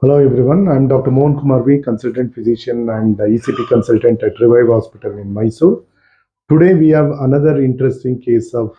Hello everyone, I am Dr. Mohan Kumar V, consultant physician and ECP consultant at Revive Hospital in Mysore. Today we have another interesting case of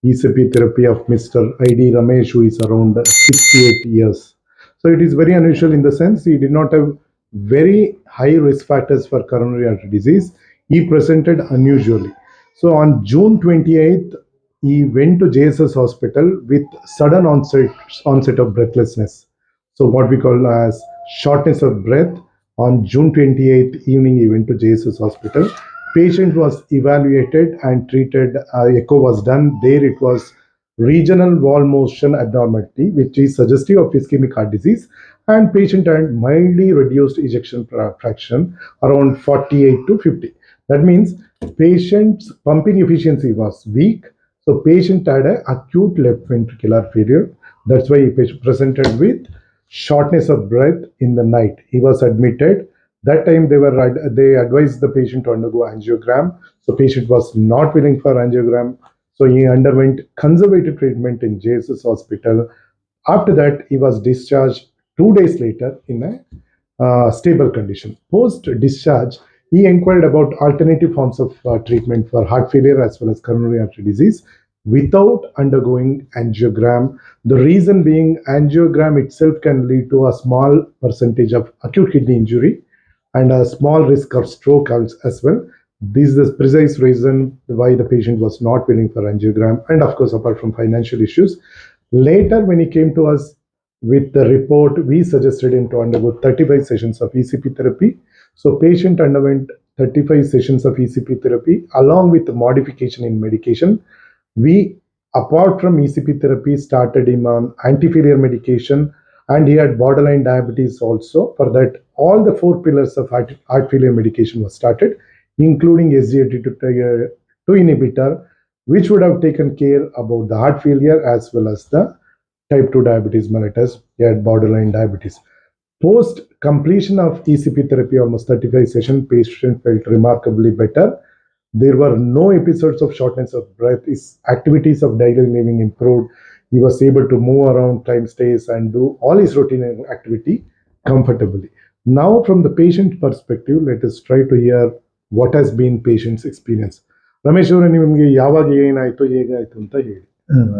ECP therapy of Mr. I.D. Ramesh, who is around 68 years. So it is very unusual in the sense he did not have very high risk factors for coronary artery disease. He presented unusually. So on June 28th, he went to JSS hospital with sudden onset of breathlessness. So what we call as shortness of breath. On June 28th evening, he went to JSS hospital. Patient was evaluated and treated. Echo was done. There it was regional wall motion abnormality, which is suggestive of ischemic heart disease. And patient had mildly reduced ejection fraction around 48 to 50. That means patient's pumping efficiency was weak. So patient had an acute left ventricular failure. That's why he presented with shortness of breath in the night. He was admitted. That time they advised the patient to undergo angiogram. So patient was not willing for angiogram. So he underwent conservative treatment in JSS hospital. After that, he was discharged 2 days later in a stable condition. Post discharge, he inquired about alternative forms of treatment for heart failure as well as coronary artery disease without undergoing angiogram. The reason being, angiogram itself can lead to a small percentage of acute kidney injury and a small risk of stroke as well. This is the precise reason why the patient was not willing for angiogram, and of course apart from financial issues. Later, when he came to us with the report, we suggested him to undergo 35 sessions of ECP therapy. So patient underwent 35 sessions of ECP therapy along with modification in medication. We, apart from ECP therapy, started him on anti-failure medication, and he had borderline diabetes also. For that, all the 4 pillars of heart failure medication was started, including SGLT2 inhibitor, which would have taken care about the heart failure as well as the type 2 diabetes mellitus. He had borderline diabetes. Post completion of ECP therapy, almost 35 sessions, patient felt remarkably better. There were no episodes of shortness of breath. His activities of daily living improved. He was able to move around, climb stairs, and do all his routine activity comfortably. Now, from the patient perspective, let us try to hear what has been patient's experience. Ramesh ಅವರೇ, ನಿಮಗೆ ಯಾವಾಗ ಏನಾಯ್ತು, ಹೇಗಾಯ್ತು ಅಂತ ಹೇಳಿ.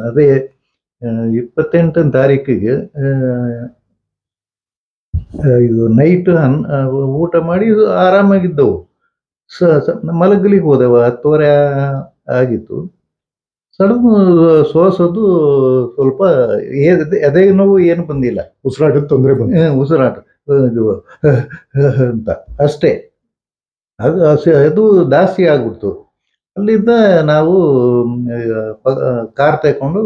ಅದೇ 28ನೇ ತಾರೀಕಿಗೆ ಇದು ನೈಟ್ ಊಟ ಮಾಡಿ ಆರಾಮಾಗಿದ್ದವು. ಮಲಗಲಿಕ್ಕೆ ಹೋದೆವು, 10:30 ಆಗಿತ್ತು. ಸಡನ್ ಶ್ವಾಸದ್ದು ಸ್ವಲ್ಪ ಎದೆ ನೋವು ಏನು ಬಂದಿಲ್ಲ, ಉಸಿರಾಟದ ತೊಂದರೆ ಉಸಿರಾಟ ಇದು ಅಂತ ಅಷ್ಟೇ. ಅದು ಜಾಸ್ತಿ ಆಗ್ಬಿಡ್ತು. ಅಲ್ಲಿಂದ ನಾವು ಕಾರ್ ತಗೊಂಡು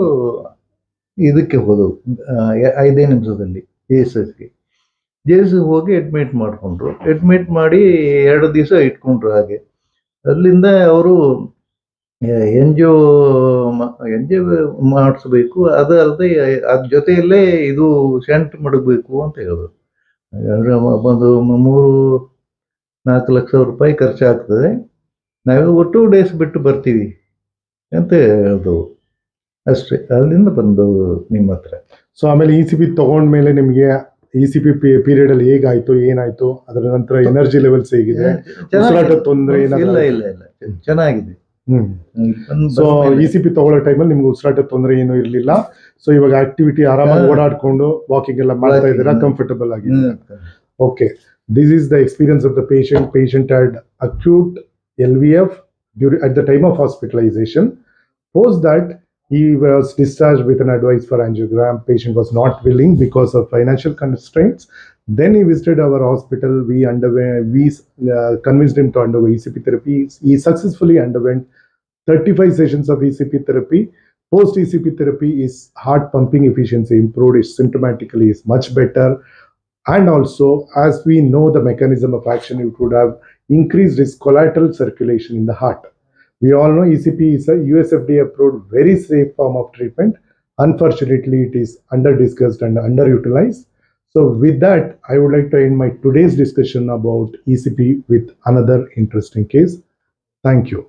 ಇದಕ್ಕೆ ಹೋದವು 5 ನಿಮಿಷದಲ್ಲಿ JSS ಹೋಗಿ ಅಡ್ಮಿಟ್ ಮಾಡಿಕೊಂಡ್ರು. ಅಡ್ಮಿಟ್ ಮಾಡಿ 2 ದಿವಸ ಇಟ್ಕೊಂಡ್ರು. ಹಾಗೆ ಅಲ್ಲಿಂದ ಅವರು ಎಂಜಿಯೋ ಮಾಡಿಸ್ಬೇಕು, ಅದು ಅಲ್ಲದೆ ಅದ್ರ ಜೊತೆಯಲ್ಲೇ ಇದು ಶಂಟ್ ಮಾಡಬೇಕು ಅಂತ ಹೇಳಿದ್ರು. ಒಂದು 3-4 ಲಕ್ಷ ರೂಪಾಯಿ ಖರ್ಚಾಗ್ತದೆ, ನಾವು 2 ಡೇಸ್ ಬಿಟ್ಟು ಬರ್ತೀವಿ ಅಂತ ಹೇಳಿದ್ರು. ಅಷ್ಟೇ. ಅಲ್ಲಿಂದ ಬಂದು ನಿಮ್ಮ ಹತ್ರ. ಸೊ ಆಮೇಲೆ ECP ತಗೊಂಡ್ಮೇಲೆ ನಿಮಗೆ ECP ಪೀರಿಯಡ್ ಅಲ್ಲಿ ಹೇಗಾಯ್ತು, ಏನಾಯ್ತು, ಅದರ ನಂತರ ಎನರ್ಜಿ ಲೆವೆಲ್ಸ್ ಹೇಗಿದೆ, ಉಸಿರಾಟದ ತೊಂದರೆ? ಇಲ್ಲ, ಚೆನ್ನಾಗಿದೆ. ಸೊ ECP ತಗೊಳ್ಳೋ ಟೈಮಲ್ಲಿ ನಿಮ್ಗೆ ಉಸಿರಾಟದ ತೊಂದರೆ ಏನು ಇರಲಿಲ್ಲ. ಸೊ ಇವಾಗ ಆಕ್ಟಿವಿಟಿ ಆರಾಮಾಗಿ ಓಡಾಡ್ಕೊಂಡು ವಾಕಿಂಗ್ ಎಲ್ಲ ಮಾಡ್ತಾ ಇದ್ದೀರಾ, ಕಂಫರ್ಟಬಲ್ ಆಗಿದೆ. Okay, this is the experience of the patient. Patient had acute LVF at the time of hospitalization. Post that, he was discharged with an advice for angiogram. Patient was not willing because of financial constraints. Then he visited our hospital. We convinced him to undergo ECP therapy. He successfully underwent 35 sessions of ECP therapy. Post ECP therapy, his heart pumping efficiency improved. His symptomatically is much better. And also, as we know the mechanism of action, it would have increased his collateral circulation in the heart. We all know ECP is a USFDA approved very safe form of treatment. Unfortunately, it is under-discussed and underutilized. So with that, I would like to end my today's discussion about ECP with another interesting case. Thank you.